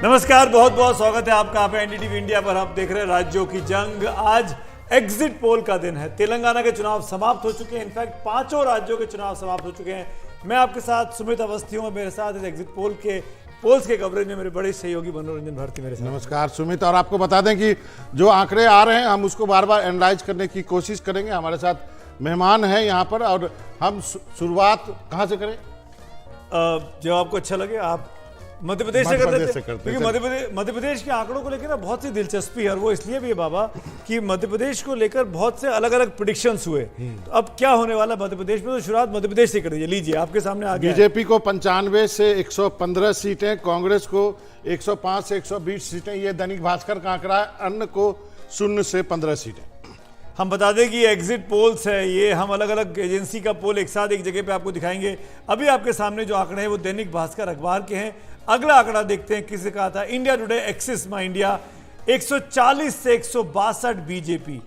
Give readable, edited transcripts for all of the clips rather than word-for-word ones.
नमस्कार, बहुत बहुत स्वागत है आपका। आप एनडीटीवी इंडिया पर आप देख रहे हैं राज्यों की जंग। आज एग्जिट पोल का दिन है। तेलंगाना के चुनाव समाप्त हो चुके हैं। इनफैक्ट 5 राज्यों के चुनाव समाप्त हो चुके हैं। मैं आपके साथ सुमित अवस्थी हूं। मेरे साथ इस एग्जिट पोल्स के कवरेज में मेरे बड़े सहयोगी मनोरंजन भारती मेरे साथ। नमस्कार सुमित, और आपको बता दें कि जो आंकड़े आ रहे हैं हम उसको बार बार एनालाइज करने की कोशिश करेंगे। हमारे साथ मेहमान हैं यहाँ पर, और हम शुरुआत कहाँ से करें? जो आपको अच्छा लगे आप मध्य प्रदेश से करते हैं, क्योंकि मध्य प्रदेश के आंकड़ों को लेकर ना बहुत सी दिलचस्पी है। और वो इसलिए भी है बाबा कि मध्य प्रदेश को लेकर बहुत से अलग अलग प्रेडिक्शंस हुए। तो अब क्या होने वाला मध्य प्रदेश में, तो शुरुआत मध्य प्रदेश से कर दीजिए। लीजिए, आपके सामने आ गया। बीजेपी को 95 से 115 सीटें, कांग्रेस को 105 से 120 सीटें, ये दैनिक भास्कर का आंकड़ा है। अन्य को 0 से 15 सीटें। हम बता दें कि ये एग्जिट पोल्स है, ये हम अलग अलग एजेंसी का पोल एक साथ एक जगह पे आपको दिखाएंगे। अभी आपके सामने जो आंकड़े हैं वो दैनिक भास्कर अखबार के हैं। अगला आंकड़ा देखते हैं किसने कहा था। इंडिया टुडे एक्सिस माई इंडिया 140 से 162 बीजेपी।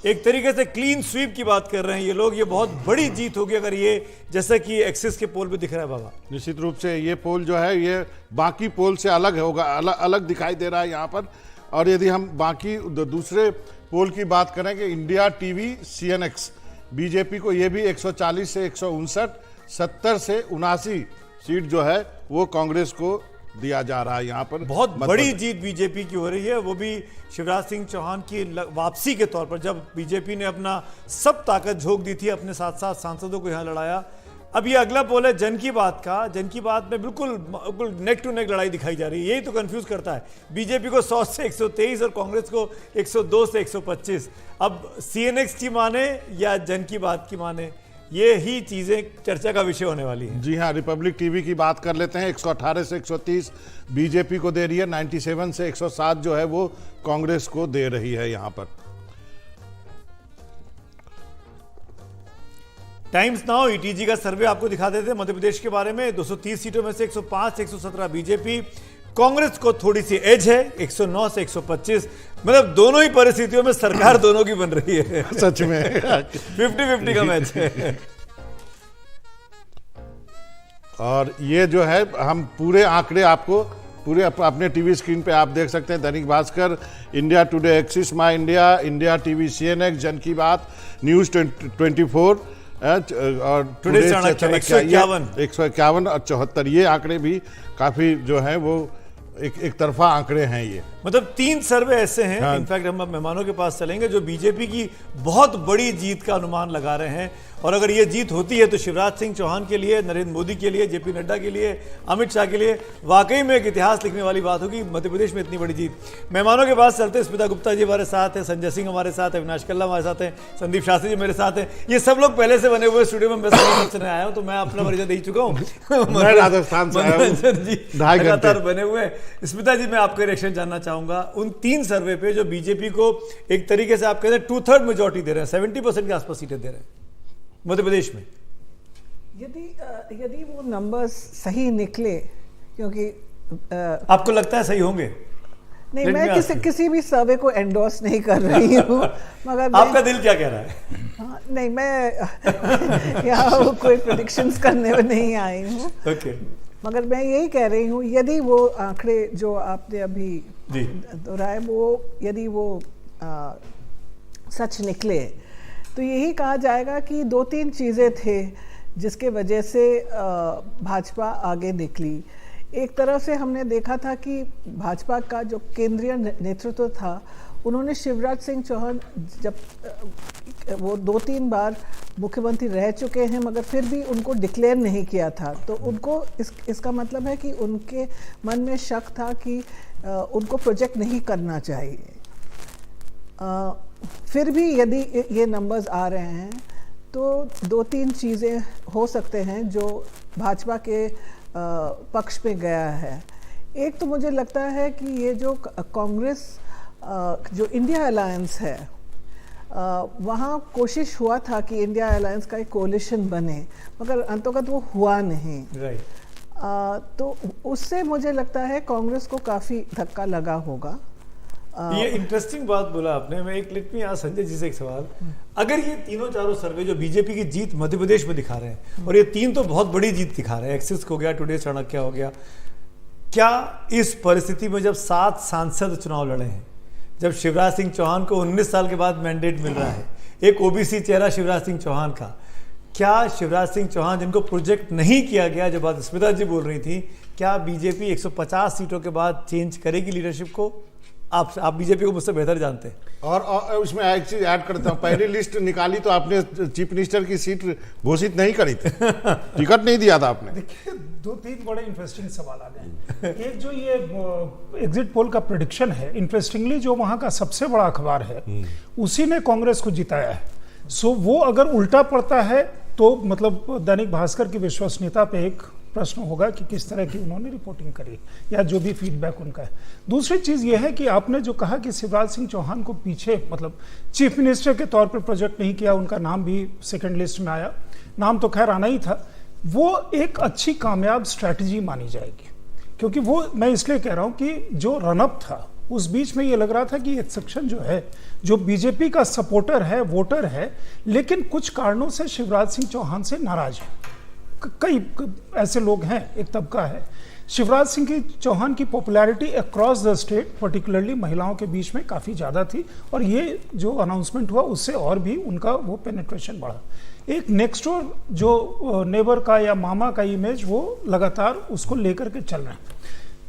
एक तरीके से क्लीन स्वीप की बात कर रहे हैं ये लोग। ये बहुत बड़ी जीत होगी अगर ये, जैसा कि एक्सिस के पोल पे दिख रहा है बाबा। निश्चित रूप से ये पोल जो है ये बाकी पोल से अलग होगा, अलग दिखाई दे रहा है यहाँ पर। और यदि हम बाकी दूसरे पोल की बात करें कि इंडिया टीवी CNX, बीजेपी को ये भी 140 से 159, 70 से 79 सीट जो है वो कांग्रेस को दिया जा रहा है। यहाँ पर बहुत बड़ी जीत बीजेपी की हो रही है, वो भी शिवराज सिंह चौहान की वापसी के तौर पर। जब बीजेपी ने अपना सब ताकत झोंक दी थी, अपने साथ साथ सांसदों को यहाँ लड़ाया। अब ये अगला पोल है जन की बात का। जन की बात में बिल्कुल नेक टू नेक लड़ाई दिखाई जा रही है। यही तो कंफ्यूज करता है। बीजेपी को 100 से 123 और कांग्रेस को 102 से 125। अब CNX की माने या जन की बात की माने, ये ही चीजें चर्चा का विषय होने वाली हैं। जी हाँ, रिपब्लिक टीवी की बात कर लेते हैं। 118 से 130 बीजेपी को दे रही है, 97 से 107 जो है वो कांग्रेस को दे रही है। यहाँ पर टाइम्स नाउ ETG का सर्वे आपको दिखा देते हैं मध्य प्रदेश के बारे में। 230 सीटों में से 105 से 117 बीजेपी। कांग्रेस को थोड़ी सी एज है, 109 से 125। मतलब दोनों ही परिस्थितियों में सरकार दोनों की बन रही है। सच में 50-50 का मैच है। और ये जो है हम पूरे आंकड़े आपको पूरे अपने टीवी स्क्रीन पे आप देख सकते हैं। Dainik Bhaskar, India today axis माई इंडिया, इंडिया टीवी CNX, जन की बात, न्यूज 24 और टुडे 151 और 74। ये आंकड़े भी काफी जो है वो एक तरफा आंकड़े हैं ये। मतलब 3 सर्वे ऐसे हैं। हाँ। इनफैक्ट हम अब मेहमानों के पास चलेंगे जो बीजेपी की बहुत बड़ी जीत का अनुमान लगा रहे हैं। और अगर ये जीत होती है तो शिवराज सिंह चौहान के लिए, नरेंद्र मोदी के लिए, JP नड्डा के लिए, अमित शाह के लिए वाकई में एक इतिहास लिखने वाली बात होगी। मध्य प्रदेश में इतनी बड़ी जीत। मेहमानों के पास चलते हैं। स्मिता गुप्ता जी हमारे साथ हैं, संजय सिंह हमारे साथ है, अविनाश कल्ला हमारे साथ हैं, संदीप शास्त्री जी मेरे साथ हैं। ये सब लोग पहले से बने हुए स्टूडियो में मैं आया हूँ, तो मैं अपना परिचय दे चुका हूँ। राजस्थान से लगातार बने हुए। स्मिता जी, मैं आपका रिएक्शन जानना चाहूंगा उन 3 सर्वे पे जो बीजेपी को एक तरीके से आप कहते हैं 2/3 मेजॉरिटी दे रहे हैं, 70% के आसपास सीटें दे रहे हैं मध्य प्रदेश में। यदि वो नंबर्स सही निकले, क्योंकि आपको लगता है सही होंगे? नहीं, मैं किसी भी सर्वे को एंडोर्स नहीं कर रही हूँ, मगर आपका दिल क्या कह रहा है? हाँ, नहीं, मैं यहाँ कोई प्रेडिक्शंस करने में नहीं आई हूँ। ओके। मगर मैं यही कह रही हूँ, यदि वो आंकड़े जो आपने अभी दोहराए वो यदि वो सच निकले, तो यही कहा जाएगा कि 2-3 चीज़ें थे जिसके वजह से भाजपा आगे निकली। एक तरफ से हमने देखा था कि भाजपा का जो केंद्रीय नेतृत्व था, उन्होंने शिवराज सिंह चौहान, जब वो 2-3 बार मुख्यमंत्री रह चुके हैं मगर फिर भी उनको डिक्लेयर नहीं किया था, तो उनको इसका मतलब है कि उनके मन में शक था कि उनको प्रोजेक्ट नहीं करना चाहिए। फिर भी यदि ये नंबर्स आ रहे हैं तो 2-3 चीज़ें हो सकते हैं जो भाजपा के पक्ष में गया है। एक तो मुझे लगता है कि ये जो कांग्रेस जो इंडिया अलायंस है, वहाँ कोशिश हुआ था कि इंडिया अलायंस का एक कोलिशन बने, मगर अंततः वो हुआ नहीं। तो उससे मुझे लगता है कांग्रेस को काफ़ी धक्का लगा होगा। ये इंटरेस्टिंग बात बोला आपने। मैं एक लेट में यहाँ संजय जी से एक सवाल, अगर ये 3-4 सर्वे जो बीजेपी की जीत मध्य प्रदेश में दिखा रहे हैं, और ये 3 तो बहुत बड़ी जीत दिखा रहे हैं, एक्सिस हो गया, टुडे चाणक्य हो गया, क्या इस परिस्थिति में जब 7 सांसद चुनाव लड़े हैं, जब शिवराज सिंह चौहान को 19 साल के बाद मैंडेट मिल रहा है, एक ओबीसी चेहरा शिवराज सिंह चौहान का, क्या शिवराज सिंह चौहान जिनको प्रोजेक्ट नहीं किया गया, जब बात स्मिता जी बोल रही थी, क्या बीजेपी 150 सीटों के बाद चेंज करेगी लीडरशिप को? आप बीजेपी को मुझसे बेहतर जानते हैं। और उसमें एक चीज ऐड करता हूं, पहली लिस्ट निकाली तो आपने चीफ मिनिस्टर की सीट घोषित नहीं करी थी, टिकट नहीं दिया था आपने। देखिए 2-3 बड़े इंटरेस्टिंग सवाल आ गए। एक जो ये एग्जिट पोल का प्रेडिक्शन है, इंटरेस्टिंगली जो वहां का सबसे बड़ा अखबार है उसी ने कांग्रेस को जिताया है। सो वो अगर उल्टा पड़ता है तो मतलब दैनिक भास्कर की विश्वसनीयता पे एक प्रश्न होगा कि किस तरह की उन्होंने रिपोर्टिंग करी या जो भी फीडबैक उनका है। दूसरी चीज ये है कि आपने जो कहा कि शिवराज सिंह चौहान को पीछे मतलब चीफ मिनिस्टर के तौर पर प्रोजेक्ट नहीं किया, उनका नाम भी सेकंड लिस्ट में आया, नाम तो खैर आना ही था, वो एक अच्छी कामयाब स्ट्रैटेजी मानी जाएगी। क्योंकि वो मैं इसलिए कह रहा हूं कि जो रनअप था उस बीच में ये लग रहा था कि एक सेक्शन जो है जो बीजेपी का सपोर्टर है, वोटर है, लेकिन कुछ कारणों से शिवराज सिंह चौहान से नाराज है। कई ऐसे लोग हैं, एक तबका है। शिवराज सिंह चौहान की popularity across the state particularly महिलाओं के बीच में काफ़ी ज़्यादा थी और ये जो अनाउंसमेंट हुआ उससे और भी उनका वो पेनिट्रेशन बढ़ा। एक नेक्स्ट डोर जो नेबर का या मामा का इमेज वो लगातार उसको लेकर के चल रहे हैं।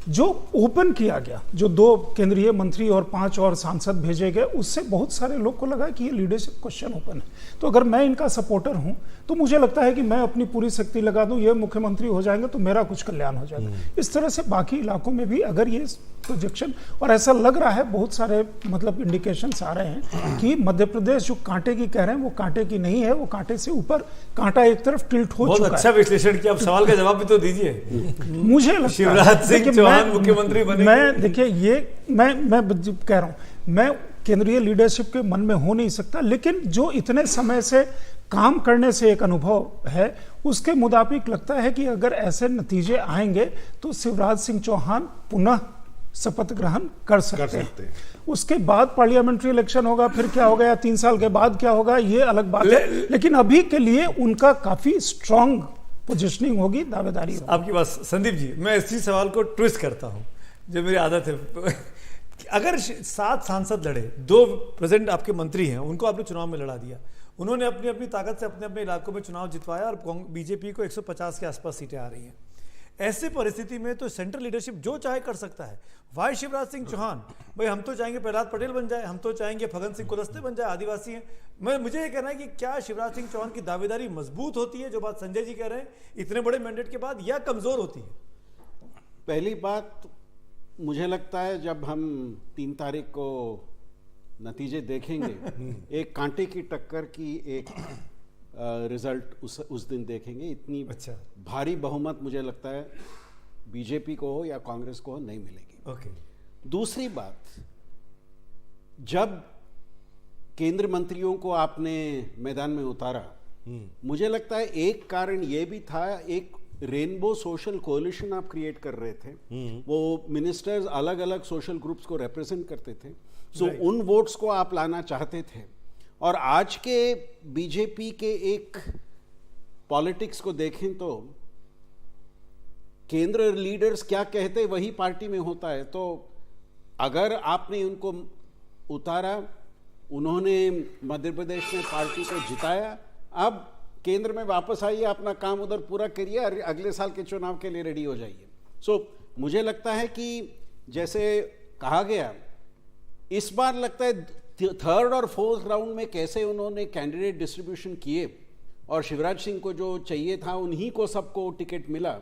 जो ओपन किया गया, जो 2 केंद्रीय मंत्री और 5 और सांसद भेजे गए, उससे बहुत सारे लोग को लगा कि ये लीडरशिप क्वेश्चन ओपन है। तो अगर मैं इनका सपोर्टर हूं तो मुझे लगता है कि मैं अपनी पूरी शक्ति लगा दूं, ये मुख्यमंत्री हो जाएंगे तो मेरा कुछ कल्याण हो जाएगा। इस तरह से बाकी इलाकों में भी अगर ये प्रोजेक्शन, और ऐसा लग रहा है बहुत सारे मतलब इंडिकेशंस आ रहे हैं कि मध्य प्रदेश जो कांटे की कह रहे हैं वो कांटे की नहीं है, वो कांटे से ऊपर, कांटा एक तरफ टिल्ट हो चुका है। बहुत अच्छा विश्लेषण किया, आप सवाल का जवाब भी तो दीजिए। मुझे लगता है शिवराज सिंह चौहान मुख्यमंत्री बने, मैं देखिए ये मैं कह रहा हूं, मैं केंद्रीय लीडरशिप के मन में हो नहीं सकता, लेकिन जो इतने समय से काम करने से एक अनुभव है उसके मुताबिक लगता है कि अगर ऐसे नतीजे आएंगे तो शिवराज सिंह चौहान पुनः शपथ ग्रहण कर सकते हैं। उसके बाद पार्लियामेंट्री इलेक्शन होगा, फिर क्या होगा या 3 साल के बाद क्या होगा ये अलग बात है, लेकिन अभी के लिए उनका काफी स्ट्रांग पोजिशनिंग होगी, दावेदारी होगी। आपकी बात संदीप जी, मैं इसी सवाल को ट्विस्ट करता हूं जो मेरी आदत है। अगर 7 सांसद लड़े, 2 प्रेजेंट आपके मंत्री हैं, उनको आपने चुनाव में लड़ा दिया, उन्होंने अपनी अपनी ताकत से अपने अपने इलाकों में चुनाव जितवाया और बीजेपी को 150 के आसपास सीटें आ रही हैं। ऐसे परिस्थिति में तो सेंट्रल लीडरशिप जो चाहे कर सकता है। वाई शिवराज सिंह चौहान, भाई हम तो चाहेंगे प्रहलाद पटेल बन जाए, हम तो चाहेंगे फग्गन सिंह कुलस्ते बन जाए, आदिवासी हैं। मुझे ये कहना है कि क्या शिवराज सिंह चौहान की दावेदारी मजबूत होती है, जो बात संजय जी कह रहे हैं, इतने बड़े मैंडेट के बाद, या कमजोर होती है? पहली बात मुझे लगता है जब हम 3 तारीख को नतीजे देखेंगे एक कांटे की टक्कर की एक रिजल्ट उस दिन देखेंगे। इतनी अच्छा भारी बहुमत मुझे लगता है बीजेपी को हो या कांग्रेस को हो नहीं मिलेगी। ओके। दूसरी बात, जब केंद्र मंत्रियों को आपने मैदान में उतारा, मुझे लगता है एक कारण ये भी था, एक रेनबो सोशल कोलिशन आप क्रिएट कर रहे थे। वो मिनिस्टर्स अलग अलग सोशल ग्रुप्स को रिप्रेजेंट करते थे, सो उन वोट्स को आप लाना चाहते थे। और आज के बीजेपी के एक पॉलिटिक्स को देखें तो केंद्र लीडर्स क्या कहते वही पार्टी में होता है। तो अगर आपने उनको उतारा, उन्होंने मध्य प्रदेश में पार्टी को जिताया, अब केंद्र में वापस आइए, अपना काम उधर पूरा करिए और अगले साल के चुनाव के लिए रेडी हो जाइए। सो मुझे लगता है कि जैसे कहा गया, इस बार लगता है 3rd और 4th राउंड में कैसे उन्होंने कैंडिडेट डिस्ट्रीब्यूशन किए और शिवराज सिंह को जो चाहिए था उन्हीं को सबको टिकट मिला।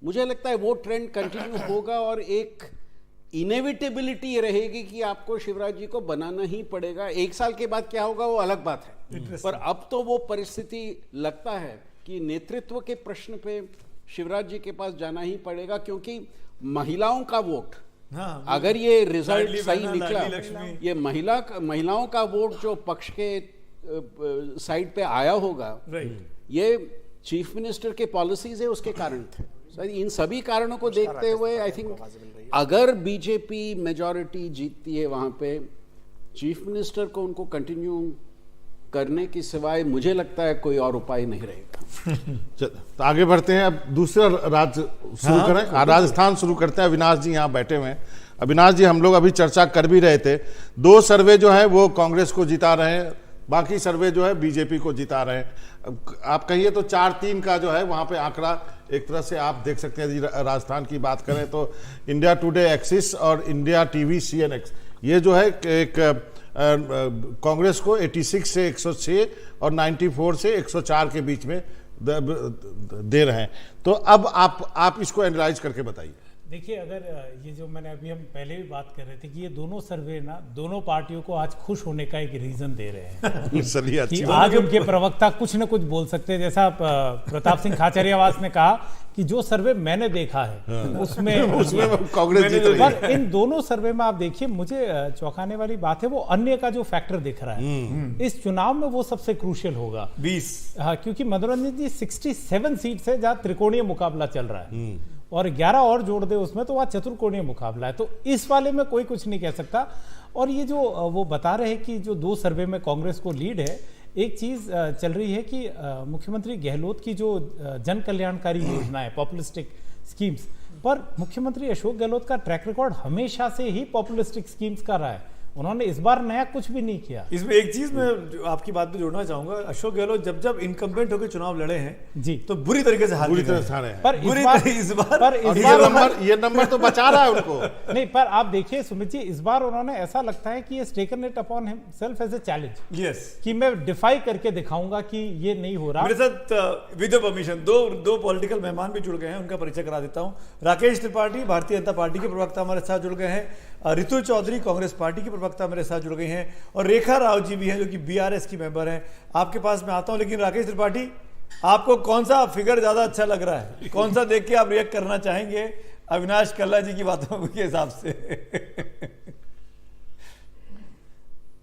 मुझे लगता है वो ट्रेंड कंटिन्यू होगा और एक इनेविटेबिलिटी रहेगी कि आपको शिवराज जी को बनाना ही पड़ेगा। 1 साल के बाद क्या होगा वो अलग बात है, पर अब तो वो परिस्थिति लगता है कि नेतृत्व के प्रश्न पे शिवराज जी के पास जाना ही पड़ेगा, क्योंकि महिलाओं का वोट, हाँ, अगर ये रिजल्ट सही निकला, ये महिलाओं का वोट जो पक्ष के साइड पे आया होगा, ये चीफ मिनिस्टर के पॉलिसीज है उसके कारण थे। इन सभी कारणों को देखते हुए आई थिंक अगर बीजेपी मेजॉरिटी जीतती है वहां पे, चीफ मिनिस्टर को उनको कंटिन्यू करने की सिवाय मुझे लगता है कोई और उपाय नहीं रहेगा। तो आगे बढ़ते हैं। अब दूसरा राज्य शुरू करें। राजस्थान शुरू करते हैं। अविनाश जी यहाँ बैठे हुए हैं। अविनाश जी, हम लोग अभी चर्चा कर भी रहे थे, 2 सर्वे जो है वो कांग्रेस को जिता रहे हैं, बाकी सर्वे जो है बीजेपी को जिता रहे हैं। आप कहिए तो 4-3 का जो है वहां पे आंकड़ा एक तरह से आप देख सकते हैं। राजस्थान की बात करें तो इंडिया टुडे एक्सिस और इंडिया टीवी CNX, ये जो है एक कांग्रेस को 86 से 106 और 94 से 104 के बीच में दे रहे हैं। तो अब आप इसको एनालाइज करके बताइए। देखिए, अगर ये जो मैंने अभी हम पहले भी बात कर रहे थे कि ये दोनों सर्वे ना दोनों पार्टियों को आज खुश होने का एक रीजन दे रहे हैं चलिए, अच्छी कि बात। आज उनके प्रवक्ता कुछ न कुछ बोल सकते हैं। जैसा प्रताप सिंह खाचरियावास ने कहा कि जो सर्वे मैंने देखा है उसमें कांग्रेस जीत रही है। पर इन दोनों सर्वे में आप देखिए, मुझे चौंकाने वाली बात है वो अन्य का जो फैक्टर दिख रहा है इस चुनाव में, वो सबसे क्रूशियल होगा 20। हाँ, क्योंकि मनोरंजन जी 67 सीट से जहाँ त्रिकोणीय मुकाबला चल रहा है और 11 और जोड़ दे उसमें तो वह चतुर्कोणीय मुकाबला है। तो इस वाले में कोई कुछ नहीं कह सकता। और ये जो वो बता रहे हैं कि जो 2 सर्वे में कांग्रेस को लीड है, एक चीज चल रही है कि मुख्यमंत्री गहलोत की जो जन कल्याणकारी योजना है, पॉपुलिस्टिक स्कीम्स पर, मुख्यमंत्री अशोक गहलोत का ट्रैक रिकॉर्ड हमेशा से ही पॉपुलिस्टिक स्कीम्स का रहा है। उन्होंने इस बार नया कुछ भी नहीं किया। इसमें एक चीज मैं आपकी बात पे जोड़ना चाहूंगा, अशोक गहलोत जब इनकम्बेंट होकर चुनाव लड़े हैं जी, तो बुरी तरीके से बुरी तरह से हारे हैं। पर इस बार ये नंबर तो बचा रहा है उनको। नहीं, पर आप देखिए सुमित जी, इस बार उन्होंने ऐसा लगता है कि ये taken it upon himself as a challenge. Yes, कि मैं डिफाई करके दिखाऊंगा कि ये नहीं हो रहा। मेरे साथ विद परमिशन दो पॉलिटिकल मेहमान भी जुड़ गए हैं, उनका परिचय करा देता हूं। राकेश त्रिपाठी भारतीय जनता पार्टी के प्रवक्ता हमारे साथ जुड़ गए हैं। रितु चौधरी कांग्रेस पार्टी के प्रवक्ता मेरे साथ जुड़ गई हैं, और रेखा राव जी भी हैं जो कि BRS की मेंबर हैं। आपके पास मैं आता हूं, लेकिन राकेश त्रिपाठी, आपको कौन सा फिगर ज्यादा अच्छा लग रहा है? कौन सा देख के आप रिएक्ट करना चाहेंगे अविनाश कल्ला जी की बातों के हिसाब से?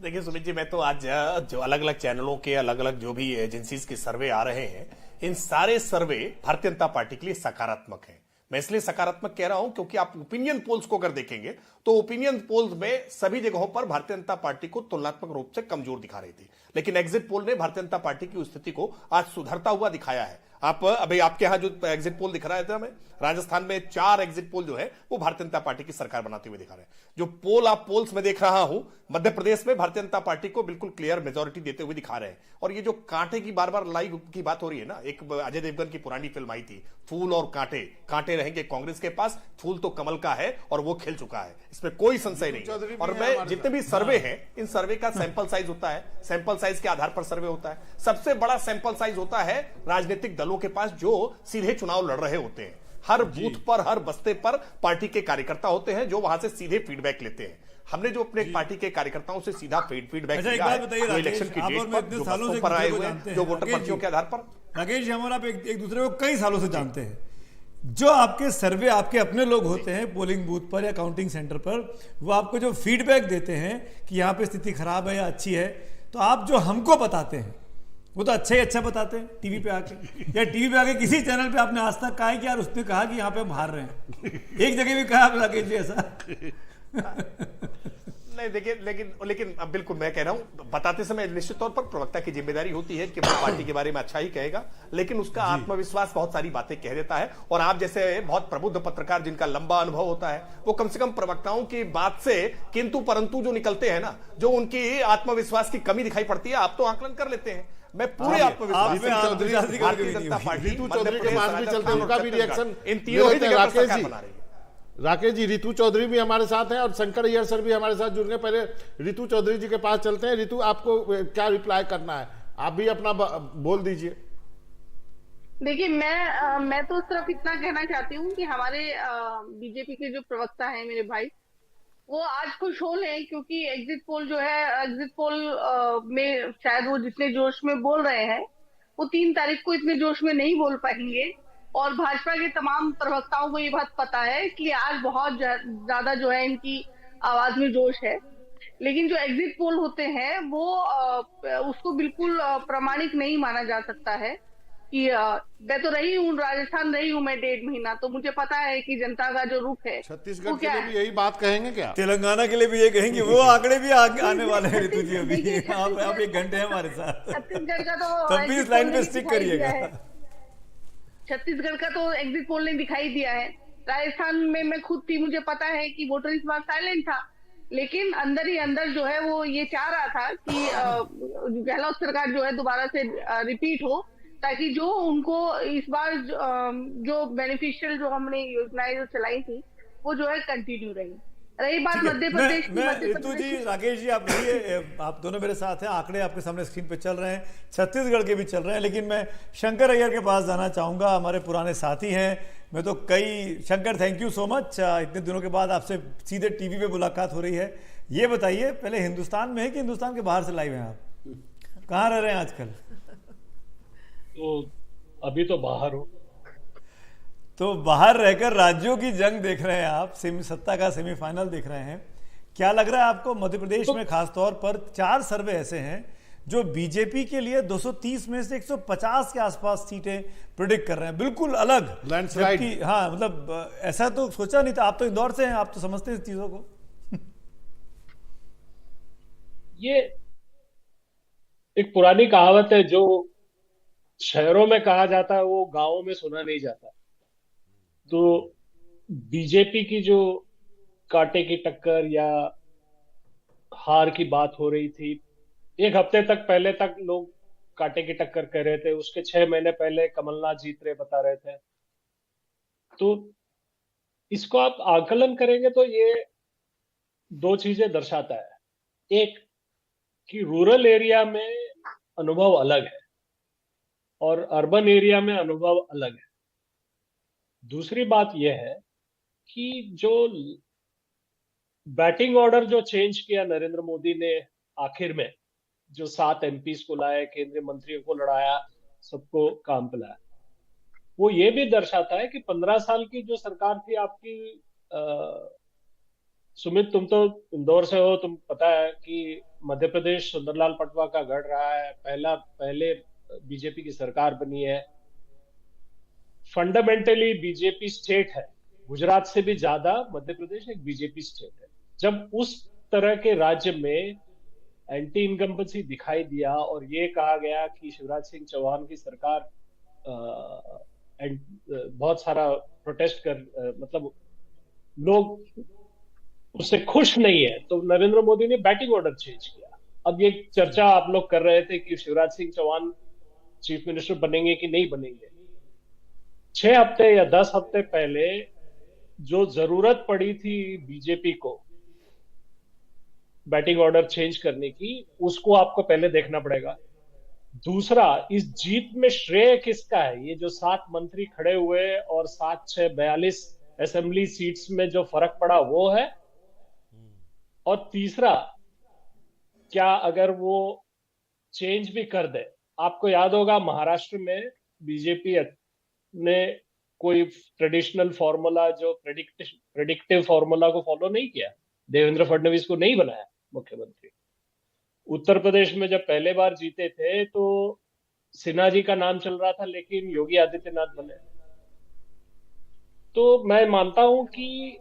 देखिए सुमित जी, मैं तो आज जो अलग अलग चैनलों के अलग अलग जो भी एजेंसीज के सर्वे आ रहे हैं, इन सारे सर्वे भारतीय जनता पार्टी के लिए सकारात्मक हैं। मैं इसलिए सकारात्मक कह रहा हूं क्योंकि आप ओपिनियन पोल्स को अगर देखेंगे तो ओपिनियन पोल्स में सभी जगहों पर भारतीय जनता पार्टी को तुलनात्मक रूप से कमजोर दिखा रही थी, लेकिन एग्जिट पोल ने भारतीय जनता पार्टी की स्थिति को आज सुधरता हुआ दिखाया है। आप अभी आपके यहां जो एग्जिट पोल दिख रहा है हमें, राजस्थान में 4 एग्जिट पोल जो है वो भारतीय जनता पार्टी की सरकार बनाते हुए दिखा रहे हैं। जो पोल आप पोल्स में देख रहा हूं, मध्य प्रदेश में भारतीय जनता पार्टी को बिल्कुल क्लियर मेजोरिटी देते हुए दिखा रहे हैं। और ये जो कांटे की बार बार लड़ाई की बात हो रही है ना, एक अजय देवगन की पुरानी फिल्म आई थी, फूल और कांटे, कांटे रहेंगे कांग्रेस के पास, फूल तो कमल का है और वो खिल चुका है, इसमें कोई संशय नहीं। और मैं जितने भी सर्वे हैं, इन सर्वे का सैंपल साइज होता है, सैंपल साइज के आधार पर सर्वे होता है। सबसे बड़ा सैंपल साइज होता है राजनीतिक दलों के पास जो सीधे चुनाव लड़ रहे होते हैं। हर बूथ पर, हर बस्ते पर पार्टी के कार्यकर्ता होते हैं जो वहां से सीधे फीडबैक लेते हैं। हमने जो अपने पार्टी के कार्यकर्ताओं से सीधा फीडबैक लिया है, वो इलेक्शन की डेट पर, जो बस्तों पर आए हुए हैं, जो वोटर पर्चियों के आधार पर। राकेश जी, हमारा आप एक दूसरे को कई सालों से जानते हैं। जो आपके सर्वे आपके अपने लोग होते हैं पोलिंग बूथ पर या काउंटिंग सेंटर पर, वो आपको जो फीडबैक देते हैं कि यहाँ पे स्थिति खराब है या अच्छी है, तो आप जो हमको बताते हैं वो तो अच्छा ही अच्छा बताते हैं टीवी पे आके, या टीवी पे आके किसी चैनल पे आपने आज तक कहा है कि यार उसने कहा कि यहाँ पे हम हार रहे हैं? एक जगह भी कहा आप राकेश जी ऐसा? नहीं देखिए, लेकिन अब बिल्कुल मैं कह रहा हूं, बताते समय निश्चित तौर पर प्रवक्ता की जिम्मेदारी होती है कि वो पार्टी के बारे में अच्छा ही कहेगा, लेकिन उसका आत्मविश्वास बहुत सारी बातें कह देता है। और आप जैसे बहुत प्रबुद्ध पत्रकार जिनका लंबा अनुभव होता है, वो कम से कम प्रवक्ताओं की बात से किंतु परंतु जो निकलते हैं ना, जो उनकी आत्मविश्वास की कमी दिखाई पड़ती है, आप तो आकलन कर लेते हैं। मैं पूरे आत्मविश्वास से भारतीय जनता पार्टी, चौधरी के पास भी चलते हैं, उनका भी रिएक्शन इन तीनों ही जगह पर सरकार बना रही है। राकेश जी, रितु चौधरी भी हमारे साथ हैं और शंकर अय्यर सर भी हमारे साथ जुड़ गए। पहले रितु चौधरी जी के पास चलते हैं। रितु, आपको क्या रिप्लाई करना है? आप भी अपना बोल दीजिए। देखिए, मैं तो सिर्फ इतना कहना चाहती हूँ कि हमारे बीजेपी के जो प्रवक्ता हैं मेरे भाई, वो आज खुशहाल हैं, क्योंकि एग्जिट पोल जो है, एग्जिट पोल में शायद वो जितने जोश में बोल रहे हैं वो 3 तारीख को इतने जोश में नहीं बोल पाएंगे। और भाजपा के तमाम प्रवक्ताओं को ये बात पता है कि आज बहुत ज्यादा जो है इनकी आवाज में जोश है, लेकिन जो एग्जिट पोल होते हैं वो उसको बिल्कुल प्रामाणिक नहीं माना जा सकता है। कि मैं तो रही हूँ, राजस्थान रही हूँ मैं 1.5 महीना, तो मुझे पता है कि जनता का जो रुख है छत्तीसगढ़ वो के क्या लिए है। भी यही बात कहेंगे क्या? तेलंगाना के लिए भी ये कहेंगे, वो आंकड़े भी आने वाले हैं ऋतु जी अभी। देखिए, आप 1 घंटे हैं हमारे साथ, छत्तीसगढ़ का तो तब भी इस एग्जिट लाइन पोल पे ने स्टिक दिखाई दिया करिएगा। है, छत्तीसगढ़ का तो एग्जिट पोल ने दिखाई दिया है। राजस्थान में मैं खुद थी, मुझे पता है कि वोटर इस बार साइलेंट था, लेकिन अंदर ही अंदर जो है वो ये चाह रहा था कि गहलोत सरकार जो है दोबारा से रिपीट हो, ताकि जो उनको इस बार जो बेनिफिशियल जो हमने योजनाएं जो चलाई थी वो जो है कंटिन्यू रही। रही बात ठीक है, मध्य प्रदेश की, मैं मध्य ऋतु जी, प्रदेश राकेश जी, आप रहिए, आप दोनों मेरे साथ हैं, आंकड़े आपके सामने स्क्रीन पे चल रहे हैं, छत्तीसगढ़ के भी चल रहे हैं, लेकिन मैं शंकर अय्यर के पास जाना चाहूंगा, हमारे पुराने साथी हैं। मैं तो Shankar, thank you so much, इतने दिनों के बाद आपसे सीधे टीवी पे मुलाकात हो रही है। ये बताइए, पहले हिंदुस्तान में है कि हिंदुस्तान के बाहर से लाइव हैं आप? कहाँ रह रहे हैं आजकल? तो अभी तो बाहर हूँ। तो बाहर रहकर राज्यों की जंग देख रहे हैं आप, सत्ता का सेमीफाइनल देख रहे हैं। क्या लग रहा है आपको? मध्य प्रदेश में खासतौर पर 4 सर्वे ऐसे हैं जो बीजेपी के लिए 230 में से 150 के आसपास सीटें प्रिडिक्ट कर रहे हैं, बिल्कुल अलग लैंडस्लाइड। जबकि हाँ, मतलब ऐसा तो सोचा नहीं था। आप तो इंदौर से हैं, आप तो समझते हैं इस चीजों को। ये एक पुरानी कहावत है, जो शहरों में कहा जाता है वो गांवों में सुना नहीं जाता। तो बीजेपी की जो कांटे की टक्कर या हार की बात हो रही थी, 1 हफ्ते तक पहले तक लोग कांटे की टक्कर कह रहे थे, उसके 6 महीने पहले कमलनाथ जीत रहे बता रहे थे। तो इसको आप आकलन करेंगे तो ये 2 चीजें दर्शाता है। एक कि रूरल एरिया में अनुभव अलग है और अर्बन एरिया में अनुभव अलग है। दूसरी बात यह है कि जो बैटिंग ऑर्डर जो चेंज किया नरेंद्र मोदी ने आखिर में, जो 7 एमपीज को लाए, केंद्रीय मंत्रियों को लड़ाया, सबको काम पे लाया, वो ये भी दर्शाता है कि 15 साल की जो सरकार थी आपकी, सुमित तुम तो इंदौर से हो, तुम पता है कि मध्य प्रदेश सुंदरलाल पटवा का गढ़ रहा है, पहले बीजेपी की सरकार बनी है। फंडामेंटली बीजेपी स्टेट है, गुजरात से भी ज्यादा मध्य प्रदेश एक बीजेपी स्टेट है। जब उस तरह के राज्य में एंटी इनकम्बेंसी दिखाई दिया और ये कहा गया कि शिवराज सिंह चौहान की सरकार बहुत सारा प्रोटेस्ट मतलब लोग उससे खुश नहीं है, तो नरेंद्र मोदी ने बैटिंग ऑर्डर चेंज किया। अब ये चर्चा आप लोग कर रहे थे कि शिवराज सिंह चौहान चीफ मिनिस्टर बनेंगे कि नहीं बनेंगे। 6 हफ्ते या 10 हफ्ते पहले जो जरूरत पड़ी थी बीजेपी को बैटिंग ऑर्डर चेंज करने की, उसको आपको पहले देखना पड़ेगा। दूसरा, इस जीत में श्रेय किसका है? ये जो 7 मंत्री खड़े हुए और 7, 6, 42 असेंबली सीट्स में जो फर्क पड़ा वो है। और तीसरा, क्या अगर वो चेंज भी कर दे, आपको याद होगा महाराष्ट्र में बीजेपी ने कोई ट्रेडिशनल फॉर्मूला, जो प्रेडिक्टिव फॉर्मूला को फॉलो नहीं किया, देवेंद्र फडणवीस को नहीं बनाया मुख्यमंत्री। उत्तर प्रदेश में जब पहले बार जीते थे तो सिन्हा जी का नाम चल रहा था, लेकिन योगी आदित्यनाथ बने। तो मैं मानता हूं कि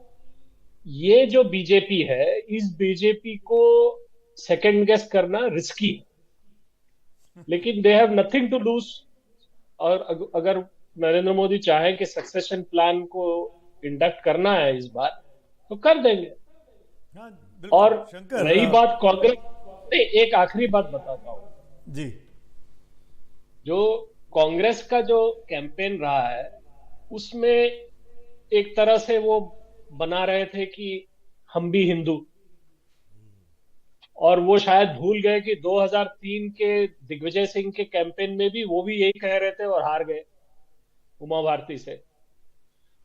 ये जो बीजेपी है, इस बीजेपी को सेकंड गेस करना रिस्की है, लेकिन they have nothing to lose. और अगर नरेंद्र मोदी चाहे कि सक्सेशन प्लान को इंडक्ट करना है इस बार, तो कर देंगे। हाँ, और रही हाँ। बात कांग्रेस, एक आखिरी बात बताता हूं जी, जो कांग्रेस का जो कैंपेन रहा है उसमें एक तरह से वो बना रहे थे कि हम भी हिंदू, और वो शायद भूल गए कि 2003 के दिग्विजय सिंह के कैंपेन में भी वो भी यही कह रहे थे और हार गए उमा भारती से।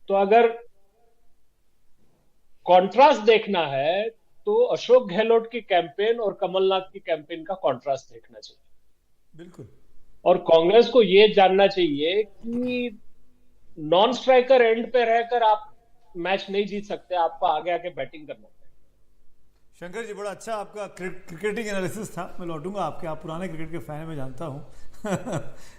तो अगर कॉन्ट्रास्ट देखना है तो अशोक गहलोत की कैंपेन और कमलनाथ की कैंपेन का कॉन्ट्रास्ट देखना चाहिए। बिल्कुल। और कांग्रेस को ये जानना चाहिए कि नॉन स्ट्राइकर एंड पे रहकर आप मैच नहीं जीत सकते, आपको आगे आके बैटिंग करना है। शंकर जी, बड़ा अच्छा आपका क्रिकेटिंग एनालिसिस था। मैं लौटूंगा आपके, आप पुराने क्रिकेट के फैन में जानता हूं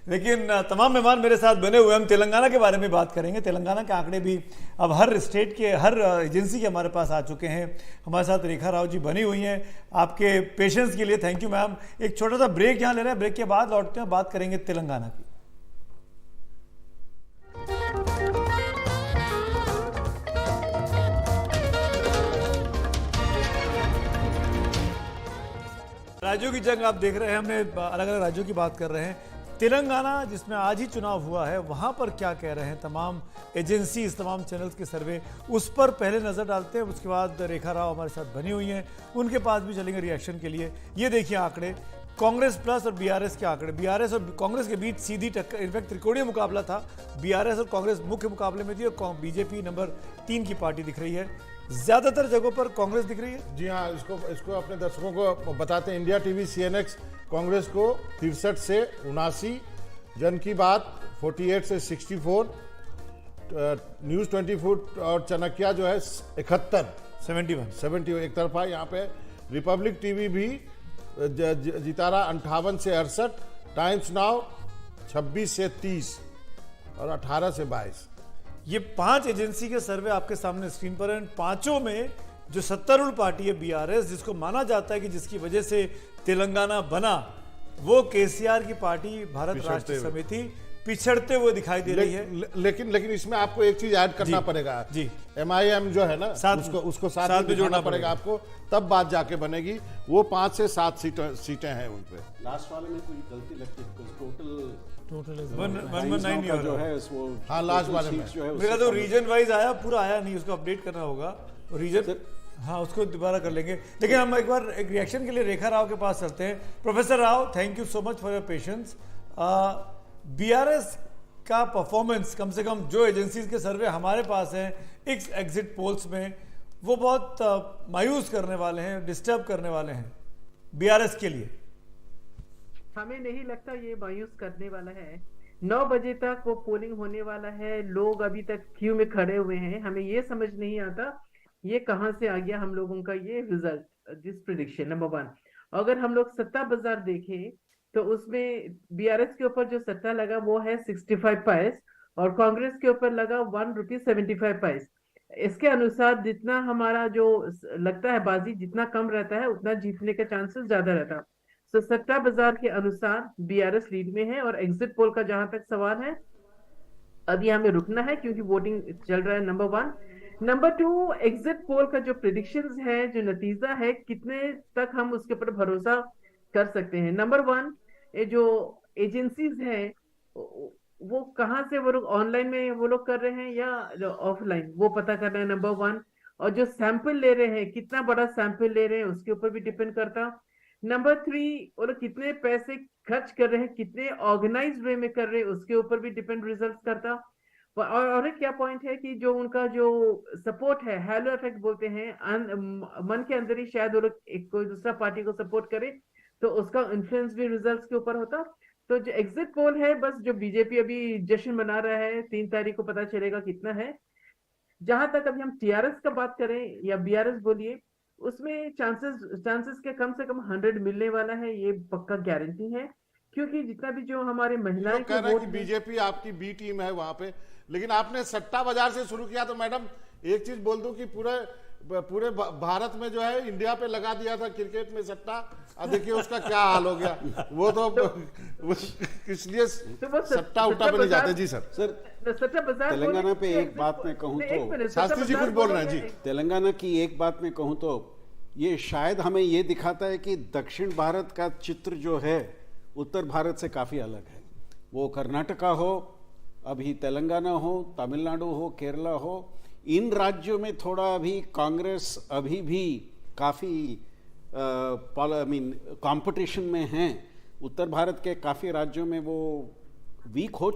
लेकिन तमाम मेहमान मेरे साथ बने हुए, हम तेलंगाना के बारे में बात करेंगे। तेलंगाना के आंकड़े भी अब हर स्टेट के, हर एजेंसी के हमारे पास आ चुके हैं। हमारे साथ रेखा राव जी बनी हुई हैं। आपके पेशेंस के लिए थैंक यू मैम। एक छोटा सा ब्रेक यहाँ ले रहे हैं, ब्रेक के बाद लौटते हैं, बात करेंगे तेलंगाना की। राज्यों की जंग आप देख रहे हैं, हमने अलग अलग राज्यों की बात कर रहे हैं। तेलंगाना जिसमें आज ही चुनाव हुआ है, वहां पर क्या कह रहे हैं तमाम एजेंसीज, तमाम चैनल्स के सर्वे, उस पर पहले नजर डालते हैं। उसके बाद रेखा राव हमारे साथ बनी हुई हैं, उनके पास भी चलेंगे रिएक्शन के लिए। ये देखिए आंकड़े, कांग्रेस प्लस और बीआरएस के आंकड़े। बीआरएस और कांग्रेस के बीच सीधी टक्कर, इनफैक्ट त्रिकोणीय मुकाबला था। बीआरएस और कांग्रेस मुख्य मुकाबले में थी और बीजेपी नंबर 3 की पार्टी दिख रही है। ज्यादातर जगहों पर कांग्रेस दिख रही है। जी हाँ, इसको अपने दर्शकों को बताते हैं। इंडिया टीवी CNX कांग्रेस को 63 से 79, जन की बात 48 से 64, न्यूज़ 24 और चाणक्य जो है 71 एक तरफा। यहाँ पे रिपब्लिक टीवी भी जितारा 58 से 68, टाइम्स नाउ 26 से 30 और 18 से 22। ये 5 एजेंसी के सर्वे आपके सामने स्क्रीन पर हैं। पांचों में जो सत्तारूढ़ पार्टी है बीआरएस, जिसको माना जाता है कि जिसकी वजह से तेलंगाना बना, वो केसीआर की पार्टी भारत राष्ट्र समिति पिछड़ते हुए दिखाई दे रही है। लेकिन इसमें आपको एक चीज ऐड करना पड़ेगा जी। MIM जो है ना, उसको साथ में जोड़ना पड़ेगा आपको, तब बात जाके बनेगी। वो 5 से 7 सीटें हैं उन पे। लास्ट वाले में कोई गलती लगती है, टोटल 119 जो है वो, हाँ लास्ट वाले में जो है मेरा तो रीजन वाइज आया, पूरा आया नहीं, उसको अपडेट करना होगा रीजन। हाँ, उसको दोबारा कर लेंगे। लेकिन हम एक बार एक रिएक्शन के लिए रेखा राव के पास चलते हैं। Professor Rao, thank you so much for your patience. BRS का परफॉर्मेंस, कम से कम जो एजेंसीज के सर्वे हमारे पास हैं एक्स एग्जिट पोल्स में, वो बहुत मायूस करने वाले हैं, डिस्टर्ब करने वाले हैं बीआरएस के लिए। हमें नहीं लगता ये मायूस करने वाला है। 9 बजे तक वो पोलिंग होने वाला है, लोग अभी तक क्यू में खड़े हुए हैं। हमें ये समझ नहीं आता ये कहां से आ गया हम लोगों का ये रिजल्ट, दिस प्रेडिक्शन। नंबर 1, अगर हम लोग सत्ता बाजार देखें तो उसमें बीआरएस के ऊपर जो सट्टा लगा वो है 65 पैसे और कांग्रेस के ऊपर लगा 1 रुपीज 75 पैसे। इसके अनुसार जितना हमारा जो लगता है बाजी जितना कम रहता है उतना जीतने का चांसेस ज्यादा रहता है। तो सट्टा बाजार के अनुसार बीआरएस लीड में है। और एग्जिट पोल का जहां तक सवाल है, अभी हमें रुकना है क्योंकि वोटिंग चल रहा है। नंबर 1। नंबर 2, एग्जिट पोल का जो प्रेडिक्शंस है, जो नतीजा है, कितने तक हम उसके ऊपर भरोसा कर सकते हैं। नंबर 1, ये जो एजेंसीज हैं वो कहाँ से वो लोग ऑनलाइन में वो लोग कर रहे हैं या ऑफलाइन, वो पता करना है। नंबर 1। और जो सैंपल ले रहे हैं, कितना बड़ा सैंपल ले रहे हैं, उसके ऊपर भी डिपेंड करता। नंबर 3, वो लोग कितने पैसे खर्च कर रहे हैं, कितने ऑर्गेनाइज वे में कर रहे हैं, उसके ऊपर भी डिपेंड रिजल्ट करता। और एक क्या पॉइंट है कि जो उनका जो सपोर्ट है, हैलो इफेक्ट बोलते हैं, मन के अंदर ही शायद वो लोग एक कोई दूसरा पार्टी को सपोर्ट करे तो उसका इन्फ्लुएंस भी रिजल्ट्स के ऊपर होता। तो जो एग्जिट पोल है, बस जो बीजेपी अभी जश्न मना रहा है, 3 तारीख को पता चलेगा कितना है। जहां तक अभी हम टीआरएस का बात करें या बीआरएस बोलिए, उसमें चांसेस के कम से कम 100 मिलने वाला है, ये पक्का गारंटी है। क्योंकि जितना भी जो हमारे महिलाएं कह रहे हैं कि बीजेपी आपकी बी टीम है वहां पे, लेकिन आपने सट्टा बाजार से शुरू किया। तो मैडम एक चीज बोल दूं कि पूरे भारत में जो है इंडिया पे लगा दिया था क्रिकेट में सट्टा, अब देखिए उसका क्या हाल हो गया। वो तो इसलिए सट्टा उट्टा पे नहीं जाते। जी सर सट्टा बाजार तेलंगाना पे एक बात में कहूं तो, शास्त्री जी कुछ बोल रहे हैं जी। तेलंगाना की एक बात में कहूं तो ये शायद हमें ये दिखाता है कि दक्षिण भारत का चित्र जो है उत्तर भारत से काफी अलग है। वो कर्नाटका हो, अभी तेलंगाना हो, तमिलनाडु हो, केरला हो, इन राज्यों में थोड़ा अभी कांग्रेस अभी भी काफ़ी कंपटीशन में हैं। उत्तर भारत के काफ़ी राज्यों में वो वीक हो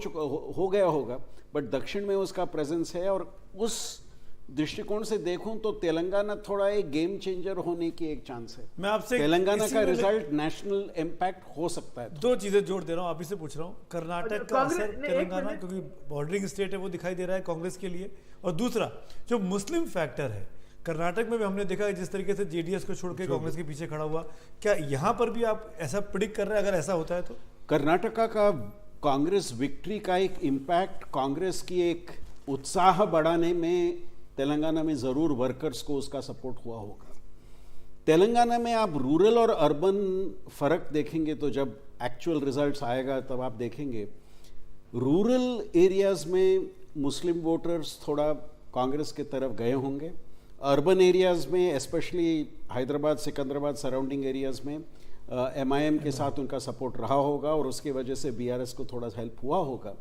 गया होगा, बट दक्षिण में उसका प्रेजेंस है। और उस दृष्टिकोण से देखूं तो तेलंगाना थोड़ा एक गेम चेंजर होने की एक चांस है। मैं आपसे तेलंगाना का रिजल्ट नेशनल इम्पैक्ट हो सकता है। 2 चीजें जोड़ दे रहा हूं, आप ही से पूछ रहा हूं। कर्नाटक का असर तेलंगाना, क्योंकि बॉर्डरिंग स्टेट है, वो दिखाई दे रहा है कांग्रेस के लिए। और दूसरा जो मुस्लिम फैक्टर है, कर्नाटक में भी हमने देखा कि जिस तरीके से जेडीएस को छोड़ के कांग्रेस के पीछे खड़ा हुआ, क्या यहाँ पर भी आप ऐसा प्रिडिक्ट कर रहे हैं? अगर ऐसा होता है तो कर्नाटका का कांग्रेस विक्ट्री का एक इम्पैक्ट, कांग्रेस की एक उत्साह बढ़ाने में तेलंगाना में जरूर वर्कर्स को उसका सपोर्ट हुआ होगा। तेलंगाना में आप रूरल और अर्बन फर्क देखेंगे तो जब एक्चुअल रिजल्ट्स आएगा तब आप देखेंगे रूरल एरियाज में मुस्लिम वोटर्स थोड़ा कांग्रेस के तरफ गए होंगे। अर्बन एरियाज में specially Hyderabad, Secunderabad surrounding areas में एमआईएम के साथ उनका सपोर्ट रहा होगा और उसकी वजह से बीआरएस को थोड़ा हेल्प हुआ होगा।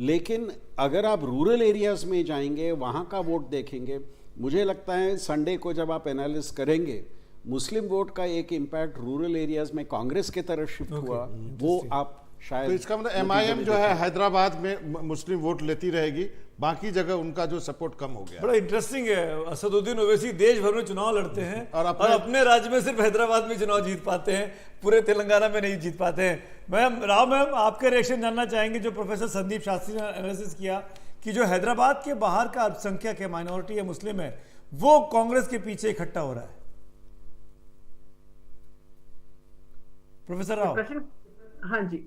लेकिन अगर आप रूरल एरियाज में जाएंगे, वहाँ का वोट देखेंगे, मुझे लगता है संडे को जब आप एनालिसिस करेंगे मुस्लिम वोट का एक इम्पैक्ट रूरल एरियाज में कांग्रेस के तरफ शिफ्ट हुआ, वो आप शायद। तो इसका मतलब एमआईएम जो है हैदराबाद में मुस्लिम वोट लेती रहेगी, बाकी जगह उनका जो सपोर्ट कम हो गया। बड़ा इंटरेस्टिंग है, असदुद्दीन ओवैसी देश भर में चुनाव लड़ते हैं और अपने राज्य में सिर्फ हैदराबाद में चुनाव जीत पाते हैं, पूरे तेलंगाना में नहीं जीत पाते हैं। मैम आपके रिएक्शन जानना चाहेंगे जो प्रोफेसर संदीप शास्त्री ने एनालिसिस किया कि जो हैदराबाद के बाहर का अल्पसंख्यक है, माइनॉरिटी है, मुस्लिम है, वो कांग्रेस के पीछे इकट्ठा हो रहा है। प्रोफेसर राव। हाँ जी,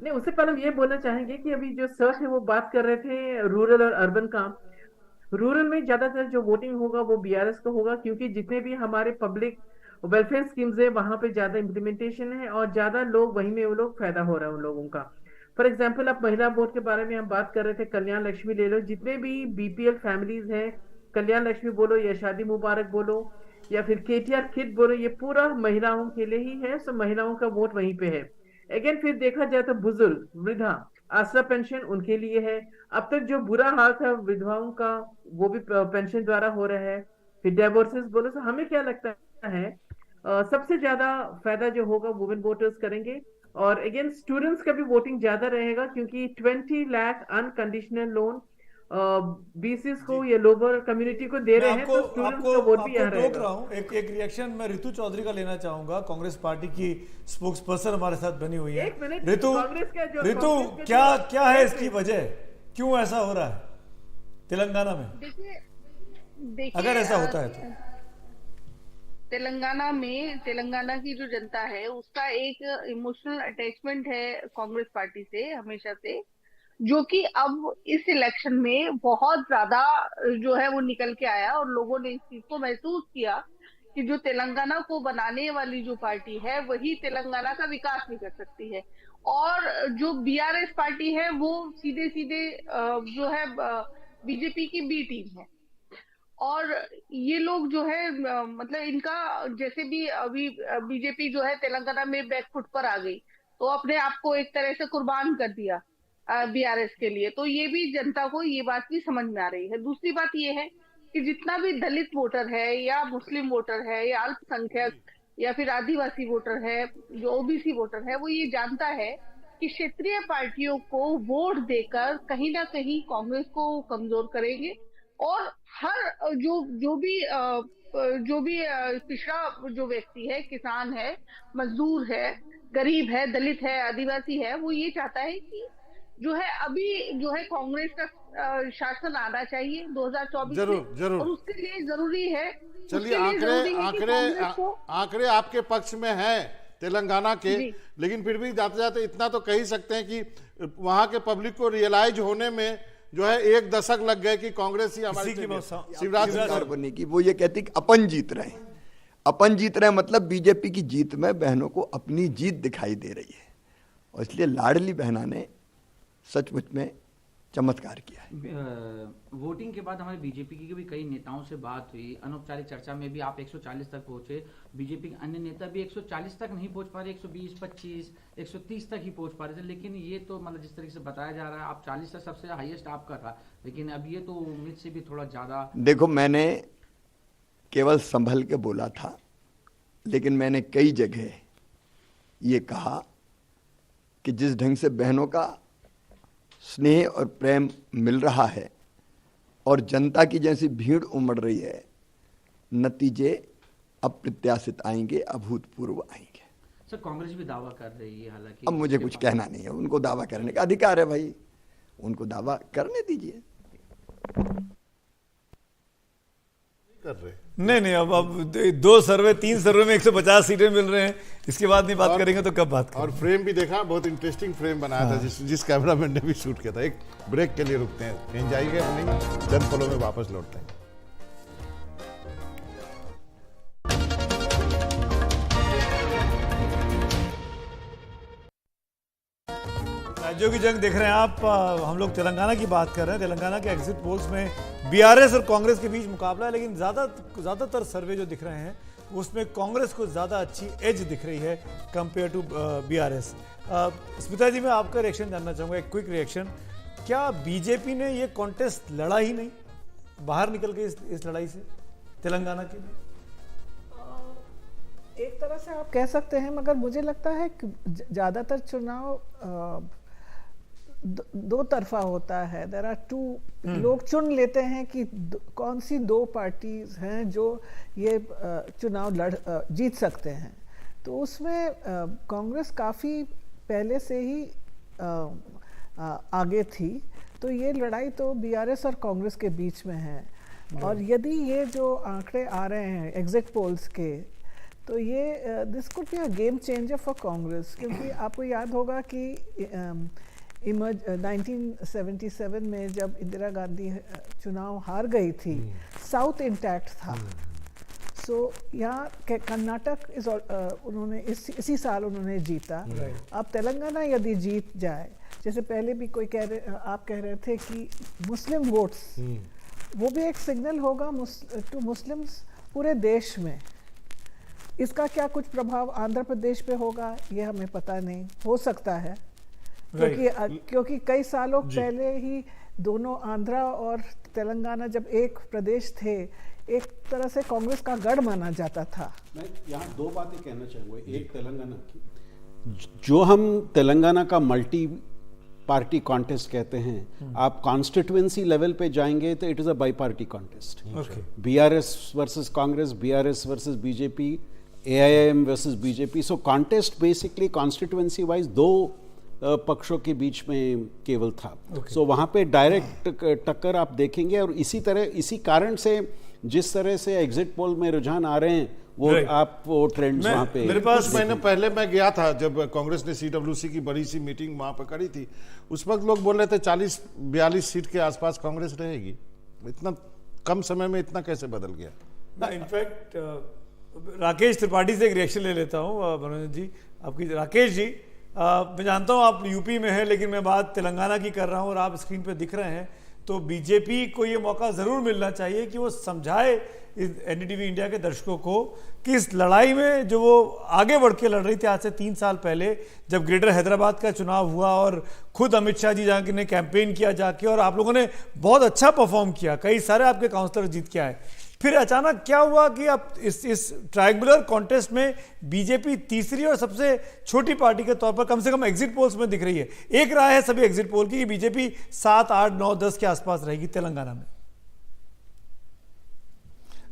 नहीं उससे पहले हम ये बोलना चाहेंगे कि अभी जो सर है वो बात कर रहे थे रूरल और अर्बन का। रूरल में ज्यादातर जो वोटिंग होगा वो बीआरएस का होगा, क्योंकि जितने भी हमारे पब्लिक वेलफेयर स्कीम्स है वहां पे ज्यादा इम्प्लीमेंटेशन है और ज्यादा लोग वहीं में वो लोग फायदा हो रहा है उन लोगों का। फॉर एग्जाम्पल आप महिला वोट के बारे में हम बात कर रहे थे, कल्याण लक्ष्मी ले लो, जितने भी बीपीएल फैमिलीज हैं, कल्याण लक्ष्मी बोलो या शादी मुबारक बोलो या फिर केटीआर किट बोलो, ये पूरा महिलाओं के लिए ही है। सो महिलाओं का वोट वहीं पे है। अगेन फिर देखा जाए तो बुजुर्ग, वृद्धा, आश्रा पेंशन उनके लिए है। अब तक जो बुरा हाल था विधवाओं का वो भी पेंशन द्वारा हो रहा है। फिर डिवोर्सेस बोलो। तो हमें क्या लगता है सबसे ज्यादा फायदा जो होगा वुमेन वोटर्स करेंगे। और अगेन स्टूडेंट्स का भी वोटिंग ज्यादा रहेगा, क्योंकि 20 लाख अनकंडीशनल लोन बीसीएस को या लोअर कम्युनिटी को दे रहे हैं, तो स्टूडेंट्स का वोट भी यहाँ रहेगा। एक रिएक्शन मैं ऋतु चौधरी का लेना चाहूंगा, कांग्रेस पार्टी की स्पोक्स पर्सन हमारे साथ बनी हुई है। ऋतु क्या है इसकी वजह, क्यों ऐसा हो रहा है तेलंगाना में? देखिए अगर ऐसा होता है तो तेलंगाना की जो जनता है उसका एक इमोशनल अटैचमेंट है कांग्रेस पार्टी से हमेशा से, जो कि अब इस इलेक्शन में बहुत ज्यादा जो है वो निकल के आया और लोगों ने इस चीज को महसूस किया कि जो तेलंगाना को बनाने वाली जो पार्टी है वही तेलंगाना का विकास नहीं कर सकती है। और जो बीआरएस पार्टी है वो सीधे सीधे जो है बीजेपी की बी टीम है। और ये लोग जो है मतलब इनका जैसे भी अभी बीजेपी जो है तेलंगाना में बैकफुट पर आ गई तो अपने आप को एक तरह से कुर्बान कर दिया बीआरएस के लिए। तो ये भी जनता को ये बात भी समझ में आ रही है। दूसरी बात ये है कि जितना भी दलित वोटर है या मुस्लिम वोटर है या अल्पसंख्यक या फिर आदिवासी वोटर है, जो ओबीसी वोटर है, वो ये जानता है कि क्षेत्रीय पार्टियों को वोट देकर कहीं ना कहीं कांग्रेस को कमजोर करेंगे। और हर जो भी पिछड़ा जो व्यक्ति है, किसान है, मजदूर है, गरीब है, दलित है, आदिवासी है, वो ये चाहता है कि जो है अभी जो है कांग्रेस का शासन आना चाहिए 2024 जरूर। और उसके लिए जरूरी है। चलिए आंकड़े आपके पक्ष में हैं तेलंगाना के, लेकिन फिर भी जाते जाते इतना तो कह ही सकते हैं कि वहां के पब्लिक को रियलाइज होने में जो है 1 दशक लग गए कि कांग्रेस ही हमारी शिवराज सिंह बनने की। वो ये कहती कि अपन जीत रहे हैं, अपन जीत रहे हैं, मतलब बीजेपी की जीत में बहनों को अपनी जीत दिखाई दे रही है। और इसलिए लाडली बहना ने सचमुच में चमत्कार किया है। वोटिंग के बाद हमारे बीजेपी की भी कई नेताओं से बात हुई, अनौपचारिक चर्चा में भी आप 140 तक पहुंचे, बीजेपी के अन्य नेता भी 140 तक नहीं पहुंच पा रहे, 120, 25, 130 तक ही पहुंच पा रहे थे। लेकिन ये तो मतलब जिस तरीके से बताया जा रहा है आप 40 तक सबसे हाईएस्ट आपका था, लेकिन अब ये तो उम्मीद से भी थोड़ा ज्यादा। देखो मैंने केवल संभल के बोला था, लेकिन मैंने कई जगह ये कहा कि जिस ढंग से बहनों का स्नेह और प्रेम मिल रहा है और जनता की जैसी भीड़ उमड़ रही है, नतीजे अप्रत्याशित आएंगे, अभूतपूर्व आएंगे। सर कांग्रेस भी दावा कर रही है, हालांकि अब मुझे कुछ कहना नहीं है, उनको दावा करने का अधिकार है भाई, उनको दावा करने दीजिए। कर रहे। नहीं, अब 2 सर्वे 3 सर्वे में 150 सीटें मिल रहे हैं, इसके बाद नहीं बात करेंगे तो कब बात करेंगे। और फ्रेम भी देखा, बहुत इंटरेस्टिंग फ्रेम बनाया था जिस कैमरामैन ने भी शूट किया था। एक ब्रेक के लिए रुकते हैं, कहीं जाएंगे हम नहीं, चंद पलों में वापस लौटते हैं। राज्यों की जंग देख रहे हैं आप। हम लोग तेलंगाना की बात कर रहे हैं। तेलंगाना के एग्जिट पोल्स में बीआरएस और कांग्रेस के बीच मुकाबला है, लेकिन ज़्यादातर सर्वे जो दिख रहे हैं उसमें कांग्रेस को ज़्यादा अच्छी एज दिख रही है कंपेयर टू बीआरएस। स्मिता जी, मैं आपका रिएक्शन जानना चाहूँगा, एक क्विक रिएक्शन। क्या बीजेपी ने ये कॉन्टेस्ट लड़ा ही नहीं, बाहर निकल के इस लड़ाई से तेलंगाना के लिए? एक तरह से आप कह सकते हैं, मगर मुझे लगता है कि ज़्यादातर चुनाव दो तरफा होता है। देयर आर टू, लोग चुन लेते हैं कि कौन सी 2 पार्टीज हैं जो ये चुनाव जीत सकते हैं। तो उसमें कांग्रेस काफ़ी पहले से ही आगे थी, तो ये लड़ाई तो बीआरएस और कांग्रेस के बीच में है। और यदि ये जो आंकड़े आ रहे हैं एग्जिट पोल्स के, तो ये this could be a game changer for Congress, क्योंकि आपको याद होगा कि 1977 में जब इंदिरा गांधी चुनाव हार गई थी, साउथ इंटैक्ट था। सो यहाँ कर्नाटक उन्होंने इसी साल उन्होंने जीता। अब तेलंगाना यदि जीत जाए, जैसे पहले भी कोई आप कह रहे थे कि मुस्लिम वोट्स, वो भी एक सिग्नल होगा टू मुस्लिम्स पूरे देश में। इसका क्या कुछ प्रभाव आंध्र प्रदेश पे होगा ये हमें पता नहीं, हो सकता है, क्योंकि कई सालों पहले ही दोनों आंध्रा और तेलंगाना जब एक प्रदेश थे, एक तरह से कांग्रेस का गढ़ माना जाता था। मैं यहाँ 2 बातें कहना चाहूँगा। एक तेलंगाना की, जो हम तेलंगाना का मल्टी पार्टी कॉन्टेस्ट कहते हैं, आप कॉन्स्टिट्यूएंसी लेवल पे जाएंगे तो it is a bi party contest. BRS versus Congress, BRS versus BJP, AIM versus BJP. So contest basically constituency wise 2 पक्षों के बीच में केवल था। सो वहाँ पे डायरेक्ट टक्कर आप देखेंगे। और इसी कारण से जिस तरह से एग्जिट पोल में रुझान आ रहे हैं, वो ट्रेंड्स वहाँ पे। मेरे पास कुछ महीने पहले मैं गया था जब कांग्रेस ने सीडब्ल्यूसी की बड़ी सी मीटिंग वहाँ पर करी थी। उस वक्त लोग बोल रहे थे 40-42 सीट के आसपास कांग्रेस रहेगी। इतना कम समय में इतना कैसे बदल गया? इनफैक्ट राकेश त्रिपाठी से एक रिएक्शन ले लेता हूँ। मनोज जी, आपकी राकेश जी, मैं जानता हूँ आप यूपी में हैं, लेकिन मैं बात तेलंगाना की कर रहा हूँ और आप स्क्रीन पे दिख रहे हैं। तो बीजेपी को ये मौका ज़रूर मिलना चाहिए कि वो समझाए इस एनडीटीवी इंडिया के दर्शकों को कि इस लड़ाई में जो वो आगे बढ़ के लड़ रही थी आज से 3 साल पहले, जब ग्रेटर हैदराबाद का चुनाव हुआ और खुद अमित शाह जी जाके ने कैंपेन किया जाके, और आप लोगों ने बहुत अच्छा परफॉर्म किया, कई सारे आपके काउंसलर जीत के आए। फिर अचानक क्या हुआ कि अब इस ट्रायंगुलर कॉन्टेस्ट में बीजेपी तीसरी और सबसे छोटी पार्टी के तौर पर कम से कम एग्जिट पोल्स में दिख रही है। एक राय है सभी एग्जिट पोल की कि बीजेपी 7, 8, 9, 10 के आसपास रहेगी तेलंगाना में।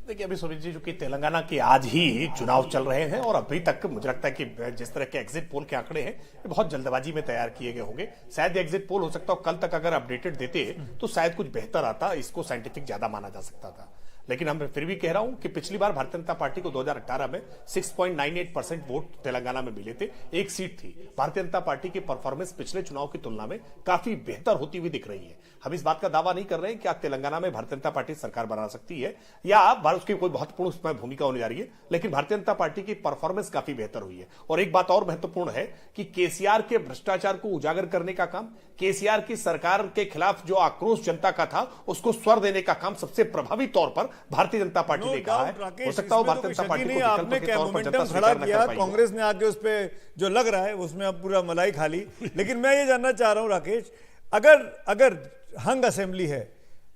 देखिए, अभी सुमित जी, चूंकि तेलंगाना के आज ही चुनाव चल रहे हैं और अभी तक मुझे लगता है कि जिस तरह के एग्जिट पोल के आंकड़े हैं ये बहुत जल्दबाजी में तैयार किए गए होंगे। शायद एग्जिट पोल हो सकता है कल तक अगर अपडेटेड देते तो शायद कुछ बेहतर आता, इसको साइंटिफिक ज्यादा माना जा सकता था। लेकिन हम फिर भी कह रहा हूं कि पिछली बार भारतीय जनता पार्टी को 2018 में 6.98% वोट तेलंगाना में मिले थे, 1 सीट थी। भारतीय जनता पार्टी की परफॉर्मेंस पिछले चुनाव की तुलना में काफी बेहतर होती हुई दिख रही है। हम इस बात का दावा नहीं कर रहे हैं कि आज तेलंगाना में भारतीय जनता पार्टी सरकार बना सकती है या उसकी कोई महत्वपूर्ण उसमें भूमिका होने जा रही है, लेकिन भारतीय जनता पार्टी की परफॉर्मेंस काफी बेहतर हुई है। और एक बात और महत्वपूर्ण है कि केसीआर के भ्रष्टाचार को उजागर करने का काम, केसीआर की सरकार के खिलाफ जो आक्रोश जनता का था उसको स्वर देने का काम सबसे प्रभावी तौर पर भारतीय जनता पार्टी ने कहा है। हो सकता है भारतीय जनता पार्टी को आपने मोमेंटम खड़ा किया, कांग्रेस ने आके उस पे जो लग रहा है उसमें अब पूरा मलाई खा ली। लेकिन मैं ये जानना चाह रहा हूं राकेश, अगर हंग असेंबली है,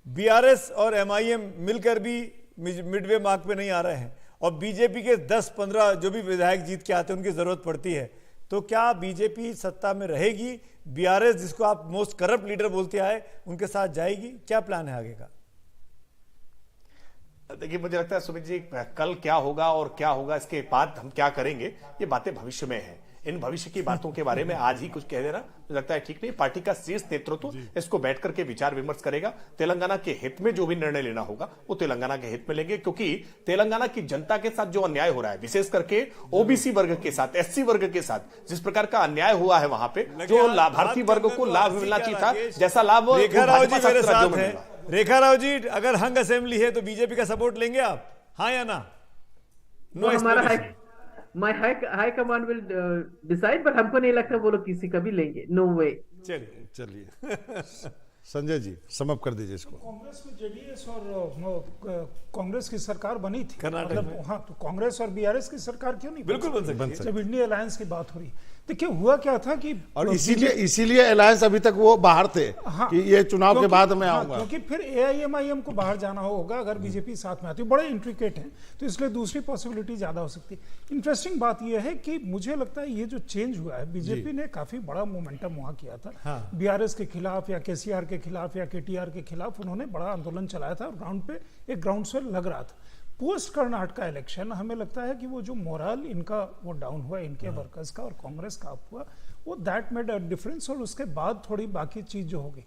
बीआरएस और एमआईएम मिलकर भी मिडवे मार्क पे नहीं आ रहे हैं और बीजेपी के 10-15 जो भी विधायक जीत के आते हैं उनकी जरूरत पड़ती है, तो क्या बीजेपी सत्ता में रहेगी? बीआरएस, जिसको आप मोस्ट करप्ट लीडर बोलते आए, उनके साथ जाएगी? क्या प्लान है आगे का? देखिए, मुझे लगता है सुमित जी, कल क्या होगा और क्या होगा इसके बाद हम क्या करेंगे, ये बातें भविष्य में है। इन भविष्य की बातों के बारे में आज ही कुछ कह देना मुझे लगता है ठीक नहीं। पार्टी का शीर्ष नेतृत्व इसको बैठ करके विचार विमर्श करेगा। तेलंगाना के हित में जो भी निर्णय लेना होगा वो तेलंगाना के हित में लेंगे, क्योंकि तेलंगाना की जनता के साथ जो अन्याय हो रहा है, विशेष करके ओबीसी वर्ग के साथ, एससी वर्ग के साथ जिस प्रकार का अन्याय हुआ है, वहां पे जो लाभार्थी वर्ग को लाभ मिलना चाहिए था, जैसा लाभ रेखा राव जी मेरे साथ है। रेखा राव जी, अगर हंग असेंबली है तो बीजेपी का सपोर्ट लेंगे आप, हाँ या ना? नो, हमारा हाई कमांड विल डिसाइड, पर हमको नहीं लगता वो लोग किसी का भी लेंगे, नो वे। चलिए संजय जी समअप कर दीजिए इसको। कांग्रेस में जेडीएस और कांग्रेस की सरकार बनी थी कर्नाटक में। हाँ, तो कांग्रेस और बीआरएस की सरकार क्यों नहीं बिल्कुल बन सकती है। जब इंडिया अलायंस की बात हो रही, देखिए हुआ क्या था कि और इसीलिए अलायंस अभी तक वो बाहर थे कि ये चुनाव के बाद मैं आऊंगा, क्योंकि फिर एआईएमआईएम को बाहर जाना होगा अगर बीजेपी साथ में आती है, बड़े इंट्रिकेट हैं, तो इसलिए दूसरी पॉसिबिलिटी ज्यादा हो सकती है। इंटरेस्टिंग बात यह है कि मुझे लगता है ये जो चेंज हुआ है, बीजेपी ने काफी बड़ा मोमेंटम वहां किया था, बीआरएस के खिलाफ या केसीआर के खिलाफ या केटीआर के खिलाफ उन्होंने बड़ा आंदोलन चलाया था और ग्राउंड पे एक ग्राउंड स्वेल लग रहा था। पोस्ट कर्नाटका इलेक्शन हमें लगता है कि वो जो मोरल इनका वो डाउन हुआ, इनके वर्कर्स का और कांग्रेस का अप हुआ, वो दैट मेड अ डिफरेंस। और उसके बाद थोड़ी बाकी चीज जो होगी,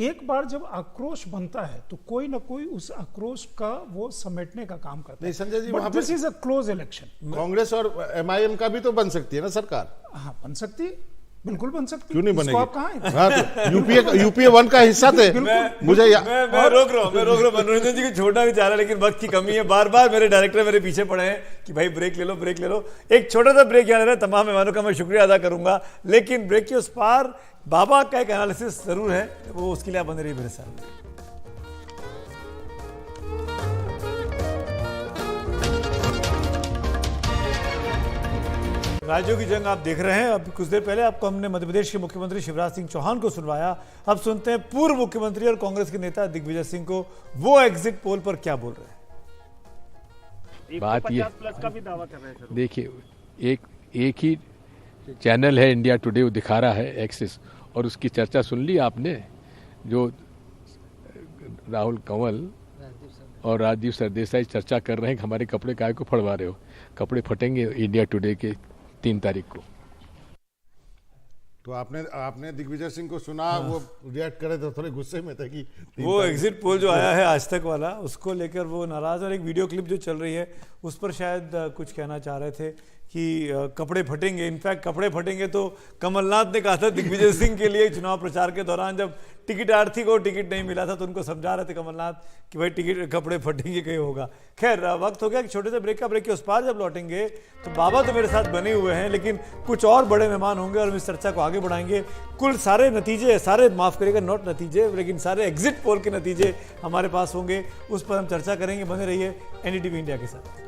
एक बार जब आक्रोश बनता है तो कोई ना कोई उस आक्रोश का वो समेटने का काम करता है। Sanjay ji, but this is a close election. Congress और एमआईएम का भी तो बन सकती है ना सरकार? हाँ, बन सकती है, बिल्कुल बन सकती है। क्यों नहीं बनेगी? आप कहाँ हैं? हाँ, तो यूपीए 1 का हिस्सा थे। मुझे मैं रोक रहा हूँ। मनोरंजन जी को छोड़ना भी चाह रहा है, लेकिन वक्त की कमी है। बार बार मेरे डायरेक्टर मेरे पीछे पड़े हैं कि भाई ब्रेक ले लो, ब्रेक ले लो। एक छोटा सा ब्रेक यहाँ ले रहे हैं। तमाम मेहमानों का मैं शुक्रिया अदा करूंगा, लेकिन ब्रेक के उस पार बाबा का एक एनालिसिस जरूर है, वो उसके लिए आप बने रहिए मेरे साथ। राज्यों की जंग आप देख रहे हैं। अब कुछ देर पहले आपको हमने मध्य प्रदेश के मुख्यमंत्री शिवराज सिंह चौहान को सुनवाया। अब सुनते हैं पूर्व मुख्यमंत्री और कांग्रेस के नेता दिग्विजय सिंह को, वो एग्जिट पोल पर क्या बोल रहे हैं। बात ये प्लस का भी दावा कर रहे हैं। देखिए, एक ही चैनल है इंडिया टुडे, वो दिखा रहा है एक्सिस, और उसकी चर्चा सुन ली आपने, जो राहुल कंवल और राजीव सरदेसाई चर्चा कर रहे हैं कि हमारे कपड़े काहे को फड़वा रहे हो। कपड़े फटेंगे इंडिया टुडे के 3 तारीख को। तो आपने दिग्विजय सिंह को सुना, वो रिएक्ट करे तो थोड़े गुस्से में थे कि वो एग्जिट पोल जो आया है आज तक वाला, उसको लेकर वो नाराज, और एक वीडियो क्लिप जो चल रही है उस पर शायद कुछ कहना चाह रहे थे कि कपड़े फटेंगे। इनफैक्ट कपड़े फटेंगे तो कमलनाथ ने कहा था दिग्विजय सिंह के लिए चुनाव प्रचार के दौरान, जब टिकटार्थी को टिकट नहीं मिला था तो उनको समझा रहे थे कमलनाथ कि भाई टिकट कपड़े फटेंगे कहीं होगा। खैर, वक्त हो गया कि छोटे से ब्रेक का। ब्रेक के उस पार जब लौटेंगे तो बाबा तो मेरे साथ बने हुए हैं, लेकिन कुछ और बड़े मेहमान होंगे और हम इस चर्चा को आगे बढ़ाएंगे। कुल सारे नतीजे, सारे माफ करिएगा, नॉट नतीजे, लेकिन सारे एग्जिट पोल के नतीजे हमारे पास होंगे, उस पर हम चर्चा करेंगे। बने रहिए एनडीटीवी इंडिया के साथ।